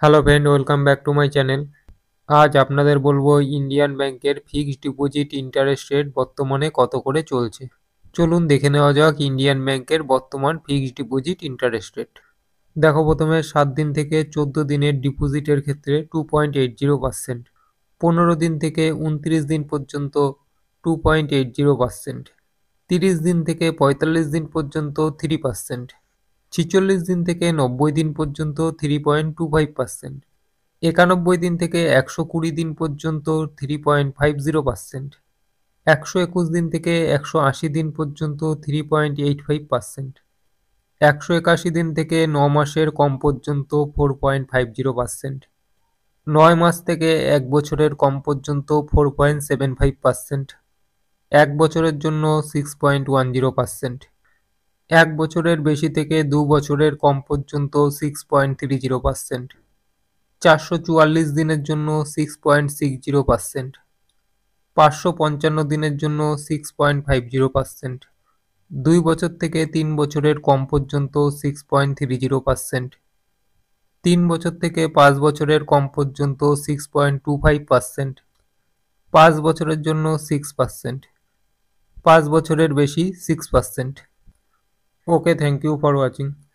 Hello friend, welcome back to my channel. আজ আপনাদের বলবো ইন্ডিয়ান ব্যাংকের ফিক্সড ডিপোজিট ইন্টারেস্ট রেট বর্তমানে কত করে চলছে। চলুন দেখে নেওয়া যাক ইন্ডিয়ান ব্যাংকের বর্তমান ফিক্সড ডিপোজিট ইন্টারেস্ট রেট। দেখো, প্রথমে 7 দিন থেকে 14 দিনের ডিপোজিটের ক্ষেত্রে 2.80%, 15 দিন থেকে 29 দিন পর্যন্ত 2.80%, 30 দিন থেকে 45 দিন পর্যন্ত 3%, 46 দিন থেকে 90 দিন পর্যন্ত 3.25%, 91 দিন থেকে 120 দিন পর্যন্ত 3.50%, 121 দিন থেকে 180 দিন পর্যন্ত 3.85%, 181 দিন থেকে 9 মাসের কম পর্যন্ত 4.50%, 9 মাস থেকে 1 বছরের কম পর্যন্ত 4.75%, 1 বছরের জন্য 6.10%, 1 বছরের বেশি থেকে 2 বছরের কম পর্যন্ত 6.30%, 444 দিনের জন্য 6.60%, 555 দিনের জন্য 6.50%, 2 বছর থেকে 3 বছরের কম পর্যন্ত 6.30%, 3 বছর থেকে 5 বছরের কম পর্যন্ত 6.25%, 5 বছরের জন্য 6%, 5 বছরের বেশি 6%। ওকে, থ্যাংক ইউ ফর ওয়াচিং।